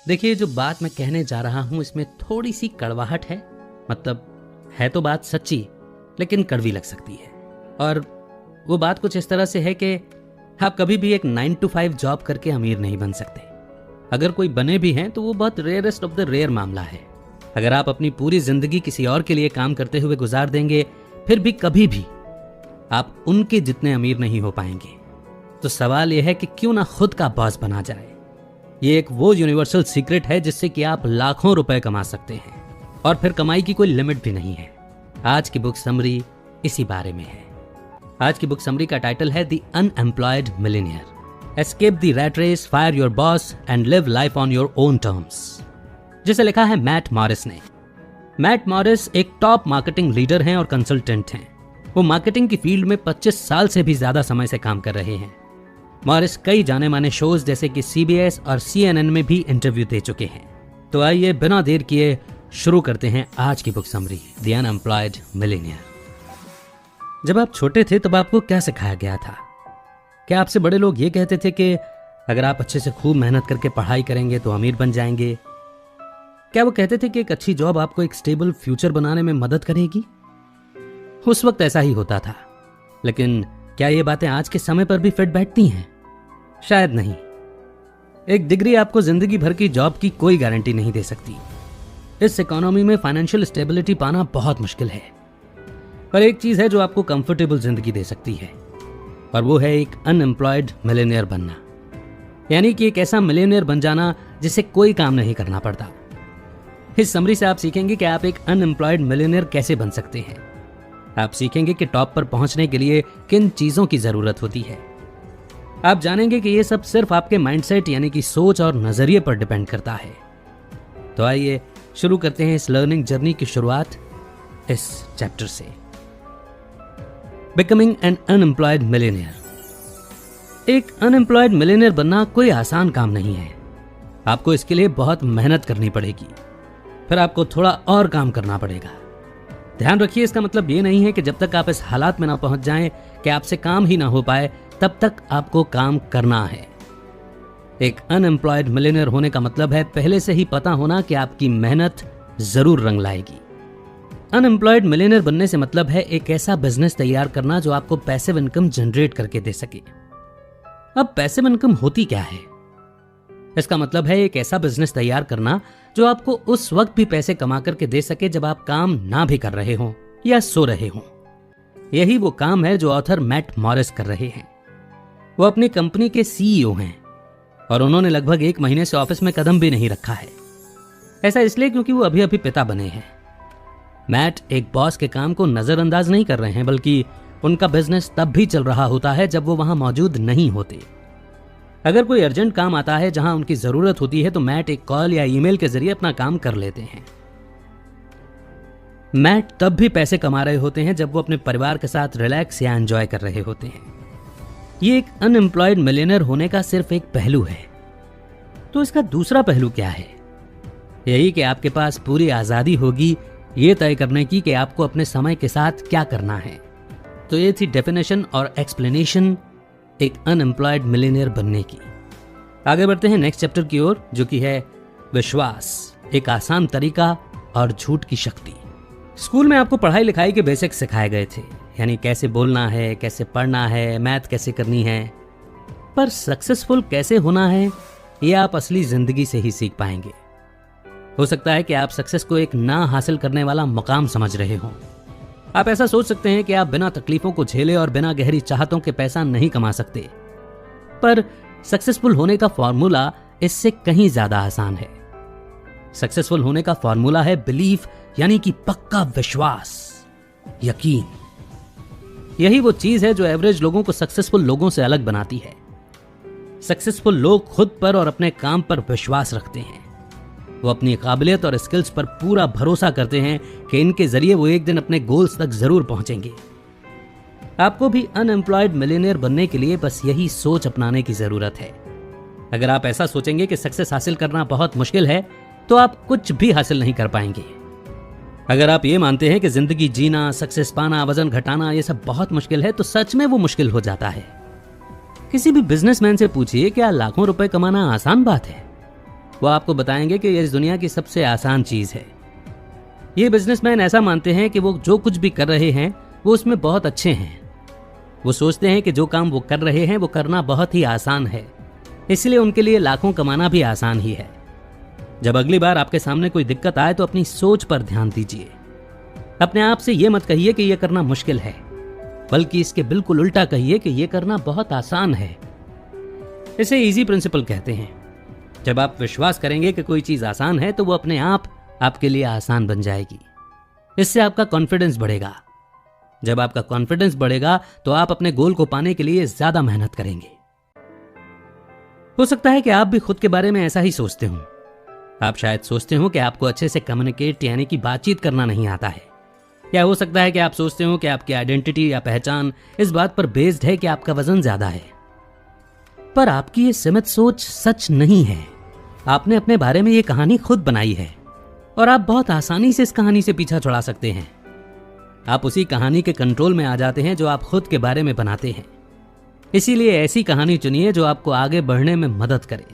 देखिए, जो बात मैं कहने जा रहा हूं इसमें थोड़ी सी कड़वाहट है। मतलब है तो बात सच्ची, लेकिन कड़वी लग सकती है। और वो बात कुछ इस तरह से है कि आप कभी भी एक 9 to 5 जॉब करके अमीर नहीं बन सकते। अगर कोई बने भी हैं तो वो बहुत रेयरेस्ट ऑफ द रेयर मामला है। अगर आप अपनी पूरी जिंदगी किसी और के लिए काम करते हुए गुजार देंगे, फिर भी कभी भी आप उनके जितने अमीर नहीं हो पाएंगे। तो सवाल यह है कि क्यों ना खुद का बॉस बना जाए। ये एक वो यूनिवर्सल सीक्रेट है जिससे कि आप लाखों रुपए कमा सकते हैं और फिर कमाई की कोई लिमिट भी नहीं है। आज की बुक समरी इसी बारे में है। आज की बुक समरी का टाइटल है the unemployed millionaire, escape the rat race, fire your boss and live life on your own terms, जिसे लिखा है मैट मॉरिस ने। मैट मॉरिस एक टॉप मार्केटिंग लीडर हैं और कंसल्टेंट हैं। वो मार्केटिंग की फील्ड में 25 साल से भी ज्यादा समय से काम कर रहे हैं। मॉरिस कई जाने माने शोज जैसे कि CBS और CNN में भी इंटरव्यू दे चुके हैं। तो आइए बिना देर किए शुरू करते हैं आज की book summary, the unemployed millionaire. जब आप छोटे थे तब आपको क्या सिखाया गया था? क्या आपसे बड़े लोग ये कहते थे कि अगर आप अच्छे से खूब मेहनत करके पढ़ाई करेंगे तो अमीर बन जाएंगे? क्या वो कहते थे कि एक अच्छी जॉब आपको एक स्टेबल फ्यूचर बनाने में मदद करेगी? उस वक्त ऐसा ही होता था, लेकिन क्या ये बातें आज के समय पर भी फिट बैठती हैं? शायद नहीं। एक डिग्री आपको जिंदगी भर की जॉब की कोई गारंटी नहीं दे सकती। इस इकोनॉमी में फाइनेंशियल स्टेबिलिटी पाना बहुत मुश्किल है। पर एक चीज है जो आपको कंफर्टेबल जिंदगी दे सकती है, और वो है एक अनएम्प्लॉयड मिलियनेयर बनना। यानी कि एक ऐसा मिलियनेयर बन जाना जिसे कोई काम नहीं करना पड़ता। इस समरी से आप सीखेंगे कि आप एक अनएम्प्लॉयड मिलियनेयर कैसे बन सकते हैं। आप सीखेंगे कि टॉप पर पहुंचने के लिए किन चीजों की जरूरत होती है। आप जानेंगे कि ये सब सिर्फ आपके माइंडसेट यानी कि सोच और नजरिए पर डिपेंड करता है। तो आइए शुरू करते हैं इस लर्निंग जर्नी की शुरुआत इस चैप्टर से, बिकमिंग एन अनएम्प्लॉयड मिलियनेयर। एक अनएम्प्लॉयड मिलियनेयर बनना कोई आसान काम नहीं है। आपको इसके लिए बहुत मेहनत करनी पड़ेगी, फिर आपको थोड़ा और काम करना पड़ेगा। ध्यान रखिए, इसका मतलब ये नहीं है कि जब तक आप इस हालात में ना पहुंच जाएं कि आपसे काम ही ना हो पाए, तब तक आपको काम करना है। एक अनएम्प्लॉयड मिलियनेयर होने का मतलब है पहले से ही पता होना कि आपकी मेहनत जरूर रंग लाएगी। अनएम्प्लॉयड मिलियनेयर बनने से मतलब है एक ऐसा बिजनेस तैयार करना जो आपको पैसिव इनकम जनरेट करके दे सके। अब पैसिव इनकम होती क्या है? इसका मतलब है एक ऐसा बिजनेस तैयार करना जो आपको उस वक्त भी पैसे कमा करके दे सके जब आप काम ना भी कर रहे हो या सो रहे हो। यही वो काम है जो ऑथर मैट मॉरिस कर रहे हैं। वो अपनी कंपनी के CEO हैं और उन्होंने लगभग 1 महीने से ऑफिस में कदम भी नहीं रखा है। ऐसा इसलिए क्योंकि वो अभी अभी पिता बने हैं। मैट एक बॉस के काम को नजरअंदाज नहीं कर रहे हैं, बल्कि उनका बिजनेस तब भी चल रहा होता है जब वो वहां मौजूद नहीं होते। अगर कोई अर्जेंट काम आता है जहां उनकी जरूरत होती है तो मैट एक कॉल या ईमेल के जरिए अपना काम कर लेते हैं। मैट तब भी पैसे कमा रहे होते हैं जब वो अपने परिवार के साथ रिलैक्स या एंजॉय कर रहे होते हैं। ये एक अनएम्प्लॉयड मिलियनेयर होने का सिर्फ एक पहलू है। तो इसका दूसरा पहलू क्या है? यही कि आपके पास पूरी आजादी होगी ये तय करने की कि आपको अपने समय के साथ क्या करना है। तो ये थी डेफिनेशन और एक्सप्लेनेशन एक अनएम्प्लॉयड मिलियनेयर बनने की। आगे बढ़ते हैं नेक्स्ट चैप्टर की ओर, जो कि है विश्वास, एक आसान तरीका और झूठ की शक्ति। स्कूल में आपको पढ़ाई लिखाई के बेसिक्स सिखाए गए थे, यानी कैसे बोलना है, कैसे पढ़ना है, मैथ कैसे करनी है। पर सक्सेसफुल कैसे होना है ये आप असली जिंदगी से ही सीख पाएंगे। हो सकता है कि आप सक्सेस को एक ना हासिल करने वाला मकाम समझ रहे हो। आप ऐसा सोच सकते हैं कि आप बिना तकलीफों को झेले और बिना गहरी चाहतों के पैसा नहीं कमा सकते। पर सक्सेसफुल होने का फॉर्मूला इससे कहीं ज्यादा आसान है। सक्सेसफुल होने का फॉर्मूला है बिलीफ, यानी कि पक्का विश्वास, यकीन। यही वो चीज है जो एवरेज लोगों को सक्सेसफुल लोगों से अलग बनाती है। सक्सेसफुल लोग खुद पर और अपने काम पर विश्वास रखते हैं। वो अपनी काबिलियत और स्किल्स पर पूरा भरोसा करते हैं कि इनके जरिए वो एक दिन अपने गोल्स तक जरूर पहुंचेंगे। आपको भी अनएम्प्लॉयड मिलियनेयर बनने के लिए बस यही सोच अपनाने की जरूरत है। अगर आप ऐसा सोचेंगे कि सक्सेस हासिल करना बहुत मुश्किल है, तो आप कुछ भी हासिल नहीं कर पाएंगे। अगर आप ये मानते हैं कि जिंदगी जीना, सक्सेस पाना, वजन घटाना ये सब बहुत मुश्किल है, तो सच में वो मुश्किल हो जाता है। किसी भी बिजनेसमैन से पूछिए क्या लाखों रुपए कमाना आसान बात है? वो आपको बताएंगे कि ये इस दुनिया की सबसे आसान चीज है। ये बिजनेसमैन ऐसा मानते हैं कि वो जो कुछ भी कर रहे हैं वो उसमें बहुत अच्छे हैं। वो सोचते हैं कि जो काम वो कर रहे हैं वो करना बहुत ही आसान है, इसलिए उनके लिए लाखों कमाना भी आसान ही है। जब अगली बार आपके सामने कोई दिक्कत आए तो अपनी सोच पर ध्यान दीजिए। अपने आप से ये मत कहिए कि यह करना मुश्किल है, बल्कि इसके बिल्कुल उल्टा कहिए कि यह करना बहुत आसान है। इसे इजी प्रिंसिपल कहते हैं। जब आप विश्वास करेंगे कि कोई चीज आसान है तो वो अपने आप आपके लिए आसान बन जाएगी। इससे आपका कॉन्फिडेंस बढ़ेगा। जब आपका कॉन्फिडेंस बढ़ेगा तो आप अपने गोल को पाने के लिए ज्यादा मेहनत करेंगे। हो सकता है कि आप भी खुद के बारे में ऐसा ही सोचते हो। आप शायद सोचते हो कि आपको अच्छे से कम्युनिकेट यानी कि बातचीत करना नहीं आता है। या हो सकता है कि आप सोचते हो कि आपकी आइडेंटिटी या पहचान इस बात पर बेस्ड है कि आपका वजन ज्यादा है। पर आपकी ये सीमित सोच सच नहीं है। आपने अपने बारे में ये कहानी खुद बनाई है और आप बहुत आसानी से इस कहानी से पीछा छुड़ा सकते हैं। आप उसी कहानी के कंट्रोल में आ जाते हैं जो आप खुद के बारे में बनाते हैं। इसीलिए ऐसी कहानी चुनिए जो आपको आगे बढ़ने में मदद करे।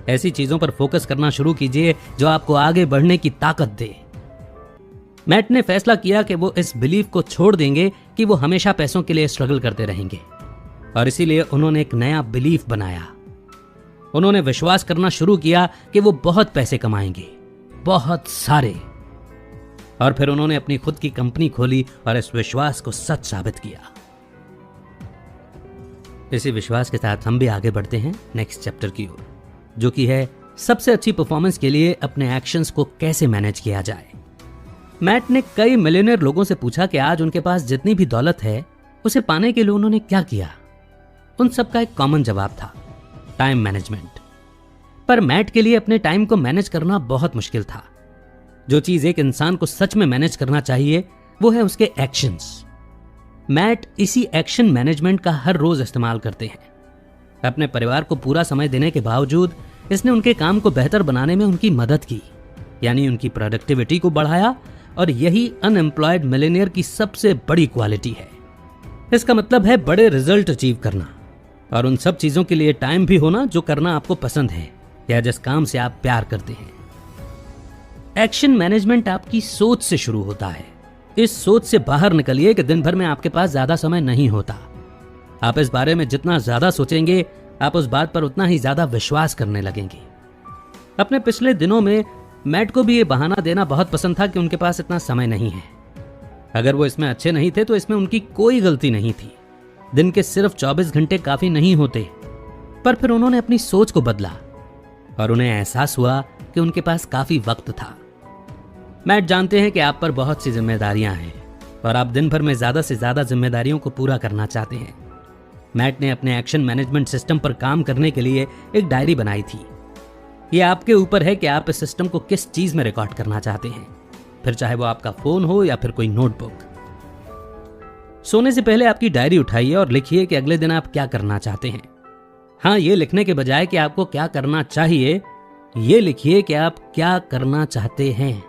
ऐसी चीजों पर फोकस करना शुरू कीजिए जो आपको आगे बढ़ने की ताकत दे। मैट ने फैसला किया कि वो इस बिलीफ को छोड़ देंगे कि वो हमेशा पैसों के लिए स्ट्रगल करते रहेंगे, और इसीलिए उन्होंने एक नया बिलीफ बनाया। उन्होंने विश्वास करना शुरू किया कि वो बहुत पैसे कमाएंगे, बहुत सारे। और फिर उन्होंने अपनी खुद की कंपनी खोली और इस विश्वास को सच साबित किया। इसी विश्वास के साथ हम भी आगे बढ़ते हैं नेक्स्ट चैप्टर की ओर, जो कि है सबसे अच्छी परफॉर्मेंस के लिए अपने एक्शंस को कैसे मैनेज किया जाए। मैट ने कई मिलियनेयर लोगों से पूछा कि आज उनके पास जितनी भी दौलत है उसे पाने के लिए उन्होंने क्या किया। उन सबका एक कॉमन जवाब था, टाइम मैनेजमेंट। पर मैट के लिए अपने टाइम को मैनेज करना बहुत मुश्किल था। जो चीज एक इंसान को सच में मैनेज करना चाहिए वो है उसके एक्शंस। मैट इसी एक्शन मैनेजमेंट का हर रोज इस्तेमाल करते हैं। अपने परिवार को पूरा समय देने के बावजूद इसने उनके काम को बेहतर बनाने में उनकी मदद की, यानी उनकी प्रोडक्टिविटी को बढ़ाया। और यही अनएम्प्लॉयड मिलियनियर की सबसे बड़ी क्वालिटी है। इसका मतलब है बड़े रिजल्ट अचीव करना, और उन सब चीजों के लिए टाइम भी होना जो करना आपको पसंद है या जिस काम से आप प्यार करते हैं। एक्शन मैनेजमेंट आपकी सोच से शुरू होता है। इस सोच से बाहर निकलिए कि दिन भर में आपके पास ज्यादा समय नहीं होता। आप इस बारे में जितना ज्यादा सोचेंगे आप उस बात पर उतना ही ज्यादा विश्वास करने लगेंगे। अपने पिछले दिनों में मैट को भी ये बहाना देना बहुत पसंद था कि उनके पास इतना समय नहीं है। अगर वो इसमें अच्छे नहीं थे तो इसमें उनकी कोई गलती नहीं थी। दिन के सिर्फ 24 घंटे काफी नहीं होते। पर फिर उन्होंने अपनी सोच को बदला और उन्हें एहसास हुआ कि उनके पास काफी वक्त था। मैट जानते हैं कि आप पर बहुत सी जिम्मेदारियां हैं और आप दिन भर में ज्यादा से ज्यादा जिम्मेदारियों को पूरा करना चाहते हैं। मैट ने अपने एक्शन मैनेजमेंट सिस्टम पर काम करने के लिए एक डायरी बनाई थी। ये आपके ऊपर है कि आप इस सिस्टम को किस चीज में रिकॉर्ड करना चाहते हैं, फिर चाहे वो आपका फोन हो या फिर कोई नोटबुक। सोने से पहले आपकी डायरी उठाइए और लिखिए कि अगले दिन आप क्या करना चाहते हैं। हाँ, ये लिखने के बजाय कि आपको क्या करना चाहिए, ये लिखिए कि आप क्या करना चाहते हैं।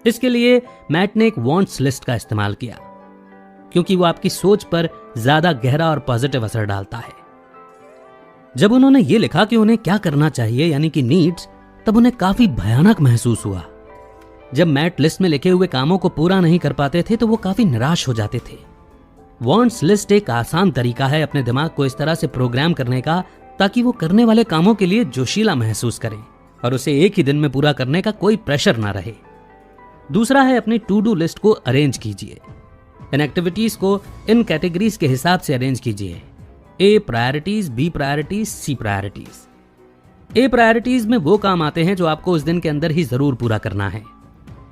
इसके लिए मैट ने एक वांट्स लिस्ट का इस्तेमाल किया, क्योंकि वो आपकी सोच पर ज्यादा गहरा और पॉजिटिव असर डालता है। जब उन्होंने ये लिखा कि उन्हें क्या करना चाहिए यानी कि नीड्स, तब उन्हें काफी भयानक महसूस हुआ। जब मैट लिस्ट में लिखे हुए कामों को पूरा नहीं कर पाते थे तो वो काफी निराश हो जाते थे। वांट्स लिस्ट एक आसान तरीका है अपने दिमाग को इस तरह से प्रोग्राम करने का ताकि वो करने वाले कामों के लिए जोशीला महसूस करे और उसे एक ही दिन में पूरा करने का कोई प्रेशर ना रहे। दूसरा है अपनी टू डू लिस्ट को अरेंज कीजिए। इन एक्टिविटीज को इन कैटेगरीज के हिसाब से अरेंज कीजिए। ए प्रायोरिटीज, बी प्रायोरिटीज, सी प्रायोरिटीज। ए प्रायोरिटीज में वो काम आते हैं जो आपको उस दिन के अंदर ही जरूर पूरा करना है,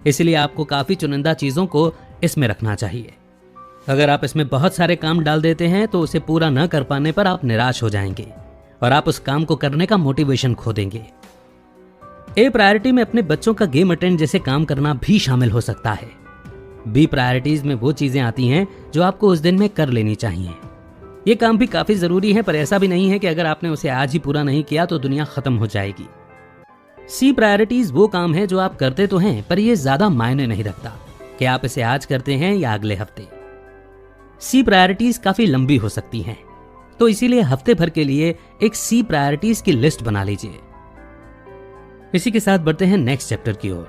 इसलिए आपको काफी चुनिंदा चीजों को इसमें रखना चाहिए। अगर आप इसमें बहुत सारे काम डाल देते हैं तो उसे पूरा न कर पाने पर आप निराश हो जाएंगे और आप उस काम को करने का मोटिवेशन खो देंगे। ए प्रायोरिटी में अपने बच्चों का गेम अटेंड जैसे काम करना भी शामिल हो सकता है। बी प्रायोरिटीज में वो चीजें आती हैं जो आपको उस दिन में कर लेनी चाहिए। ये काम भी काफी जरूरी है, पर ऐसा भी नहीं है कि अगर आपने उसे आज ही पूरा नहीं किया तो दुनिया खत्म हो जाएगी। सी प्रायोरिटीज वो काम है जो आप करते तो हैं, पर ये ज्यादा मायने नहीं रखता कि आप इसे आज करते हैं या अगले हफ्ते। सी प्रायोरिटीज काफी लंबी हो सकती हैं, तो इसीलिए हफ्ते भर के लिए एक सी प्रायोरिटीज की लिस्ट बना लीजिए। इसी के साथ बढ़ते हैं नेक्स्ट चैप्टर की ओर,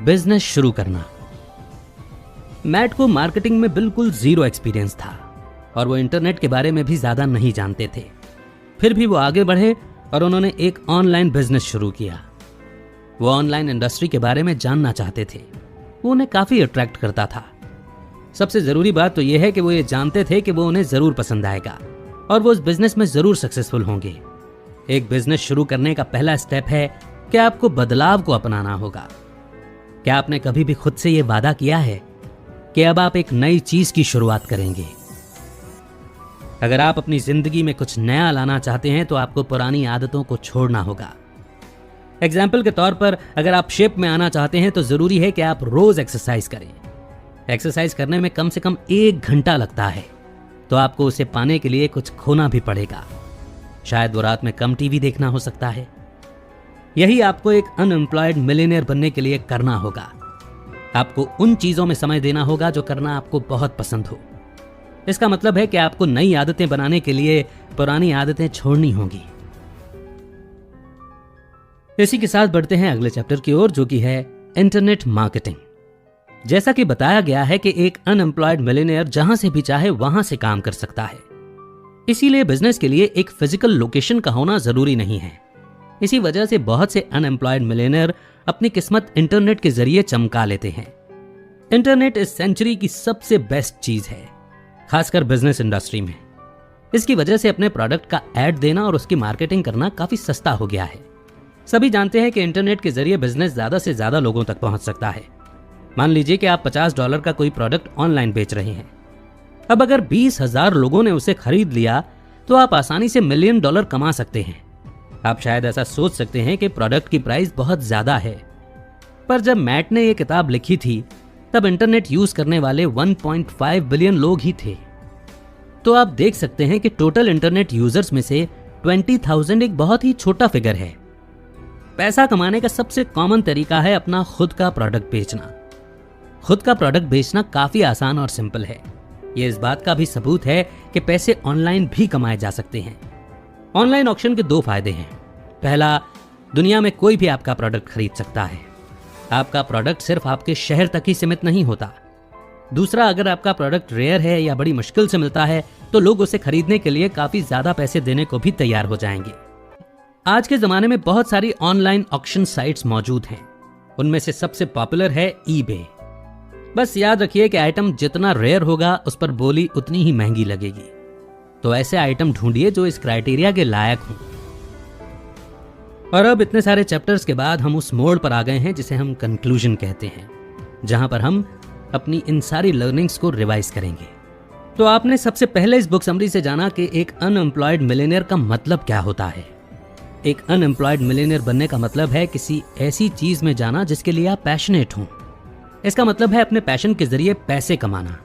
बिजनेस शुरू करना। मैट को मार्केटिंग में बिल्कुल जीरो एक्सपीरियंस था और वो इंटरनेट के बारे में भी ज्यादा नहीं जानते थे। फिर भी वो आगे बढ़े और उन्होंने एक ऑनलाइन बिजनेस शुरू किया। वो ऑनलाइन इंडस्ट्री के बारे में जानना चाहते थे, वो उन्हें काफी अट्रैक्ट करता था। सबसे जरूरी बात तो यह है कि वो ये जानते थे कि वो उन्हें जरूर पसंद आएगा और वो उस बिजनेस में जरूर सक्सेसफुल होंगे। एक बिजनेस शुरू करने का पहला स्टेप है कि आपको बदलाव को अपनाना होगा। क्या आपने कभी भी खुद से ये वादा किया है कि अब आप एक नई चीज की शुरुआत करेंगे? अगर आप अपनी जिंदगी में कुछ नया लाना चाहते हैं तो आपको पुरानी आदतों को छोड़ना होगा। एग्जाम्पल के तौर पर अगर आप शेप में आना चाहते हैं तो जरूरी है कि आप रोज एक्सरसाइज करें। एक्सरसाइज करने में कम से कम 1 घंटा लगता है, तो आपको उसे पाने के लिए कुछ खोना भी पड़ेगा। शायद वो रात में कम टीवी देखना हो सकता है। यही आपको एक अनएम्प्लॉयड मिलियनेयर बनने के लिए करना होगा। आपको उन चीजों में समय देना होगा जो करना आपको बहुत पसंद हो। इसका मतलब है कि आपको नई आदतें बनाने के लिए पुरानी आदतें छोड़नी होंगी। इसी के साथ बढ़ते हैं अगले चैप्टर की ओर, जो कि है इंटरनेट मार्केटिंग। जैसा कि बताया गया है कि एक अनएम्प्लॉयड मिलियनेयर जहां से भी चाहे वहां से काम कर सकता है। इसीलिए बिजनेस के लिए एक फिजिकल लोकेशन का होना जरूरी नहीं है। इसी वजह से बहुत से अनएम्प्लॉयड मिलियनेयर अपनी किस्मत इंटरनेट के जरिए चमका लेते हैं। इंटरनेट इस सेंचुरी की सबसे बेस्ट चीज है, खासकर बिजनेस इंडस्ट्री में। इसकी वजह से अपने प्रोडक्ट का ऐड देना और उसकी मार्केटिंग करना काफी सस्ता हो गया है। सभी जानते हैं कि इंटरनेट के जरिए बिजनेस ज्यादा से ज्यादा लोगों तक पहुंच सकता है। मान लीजिए कि आप $50 का कोई प्रोडक्ट ऑनलाइन बेच रहे हैं। अब अगर 20,000 लोगों ने उसे खरीद लिया तो आप आसानी से $1 मिलियन कमा सकते हैं। आप शायद ऐसा सोच सकते हैं कि प्रोडक्ट की प्राइस बहुत ज्यादा है, पर जब मैट ने यह किताब लिखी थी तब इंटरनेट यूज करने वाले 1.5 बिलियन लोग ही थे। तो आप देख सकते हैं कि टोटल इंटरनेट यूजर्स में से 20,000 एक बहुत ही छोटा फिगर है। पैसा कमाने का सबसे कॉमन तरीका है अपना खुद का प्रोडक्ट बेचना। खुद का प्रोडक्ट बेचना काफी आसान और सिंपल है। ये इस बात का भी सबूत है कि पैसे ऑनलाइन भी कमाए जा सकते हैं। ऑनलाइन ऑक्शन के 2 फायदे हैं। पहला, दुनिया में कोई भी आपका प्रोडक्ट खरीद सकता है। आपका प्रोडक्ट सिर्फ आपके शहर तक ही सीमित नहीं होता। दूसरा, अगर आपका प्रोडक्ट रेयर है या बड़ी मुश्किल से मिलता है तो लोग उसे खरीदने के लिए काफी ज्यादा पैसे देने को भी तैयार हो जाएंगे। आज के जमाने में बहुत सारी ऑनलाइन ऑक्शन साइट्स मौजूद हैं। उनमें से सबसे पॉपुलर है eBay। बस याद रखिए कि आइटम जितना रेयर होगा उस पर बोली उतनी ही महंगी लगेगी। तो ऐसे आइटम ढूंढिए जो इस क्राइटेरिया के लायक हों। और अब इतने सारे चैप्टर्स के बाद हम उस मोड़ पर आ गए हैं जिसे हम कंक्लूजन कहते हैं, जहां पर हम अपनी इन सारी लर्निंग्स को रिवाइज करेंगे। तो आपने सबसे पहले इस बुक समरी से जाना कि एक अनएम्प्लॉयड मिलियनेयर का मतलब क्या होता है। एक अनएम्प्लॉयड मिलियनेयर बनने का मतलब है किसी ऐसी चीज में जाना जिसके लिए आप पैशनेट हों। इसका मतलब है अपने पैशन के जरिए पैसे कमाना।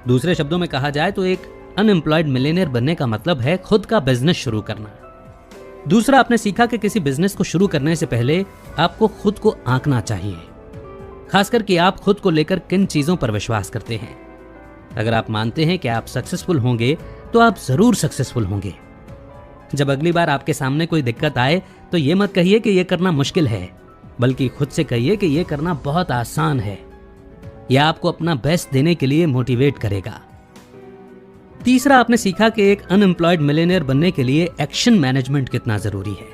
दूसरे शब्दों में कहा जाए तो एक अनएम्प्लॉयड मिलियनेयर बनने का मतलब है खुद का बिजनेस शुरू करना। दूसरा, आपने सीखा कि किसी बिजनेस को शुरू करने से पहले आपको खुद को आंकना चाहिए, खासकर कि आप खुद को लेकर किन चीजों पर विश्वास करते हैं। अगर आप मानते हैं कि आप सक्सेसफुल होंगे तो आप जरूर सक्सेसफुल होंगे। जब अगली बार आपके सामने कोई दिक्कत आए तो ये मत कहिए कि यह करना मुश्किल है, बल्कि खुद से कहिए कि यह करना बहुत आसान है। यह आपको अपना बेस्ट देने के लिए मोटिवेट करेगा। तीसरा, आपने सीखा कि एक अनएम्प्लॉयड मिलियनेयर बनने के लिए एक्शन मैनेजमेंट कितना जरूरी है।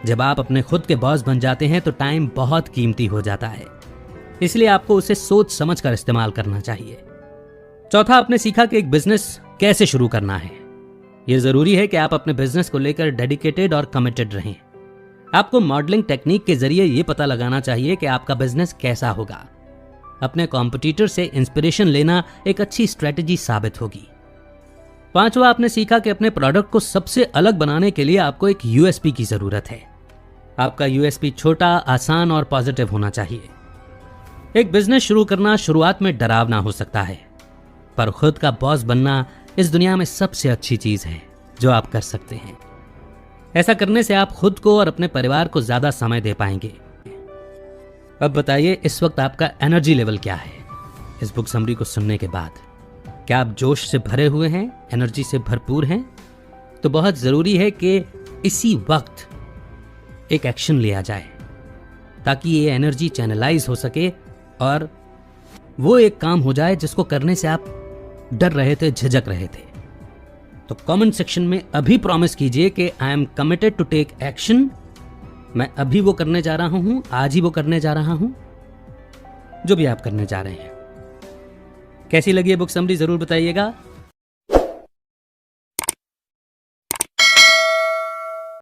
जब आप अपने खुद के बॉस बन जाते हैं तो टाइम बहुत कीमती हो जाता है, इसलिए आपको उसे सोच समझ कर इस्तेमाल करना चाहिए। चौथा, आपने सीखा कि एक बिजनेस कैसे शुरू करना है। यह जरूरी है कि आप अपने बिजनेस को लेकर डेडिकेटेड और कमिटेड रहें। आपको मॉडलिंग टेक्निक के जरिए यह पता लगाना चाहिए कि आपका बिजनेस कैसा होगा। अपने कॉम्पिटिटर से इंस्पिरेशन लेना एक अच्छी स्ट्रेटेजी साबित होगी। पांचवा, आपने सीखा कि अपने प्रोडक्ट को सबसे अलग बनाने के लिए आपको एक यूएसपी की जरूरत है। आपका यूएसपी छोटा, आसान और पॉजिटिव होना चाहिए। एक बिजनेस शुरू करना शुरुआत में डरावना हो सकता है, पर खुद का बॉस बनना इस दुनिया में सबसे अच्छी चीज है जो आप कर सकते हैं। ऐसा करने से आप खुद को और अपने परिवार को ज्यादा समय दे पाएंगे। अब बताइए, इस वक्त आपका एनर्जी लेवल क्या है? इस बुक समरी को सुनने के बाद क्या आप जोश से भरे हुए हैं, एनर्जी से भरपूर हैं? तो बहुत जरूरी है कि इसी वक्त एक एक्शन लिया जाए ताकि ये एनर्जी चैनलाइज हो सके और वो एक काम हो जाए जिसको करने से आप डर रहे थे, झिझक रहे थे। तो कमेंट सेक्शन में अभी प्रॉमिस कीजिए कि I am committed to take action. मैं अभी वो करने जा रहा हूं, आज ही वो करने जा रहा हूं, जो भी आप करने जा रहे हैं। कैसी लगी ये बुक समरी जरूर बताइएगा।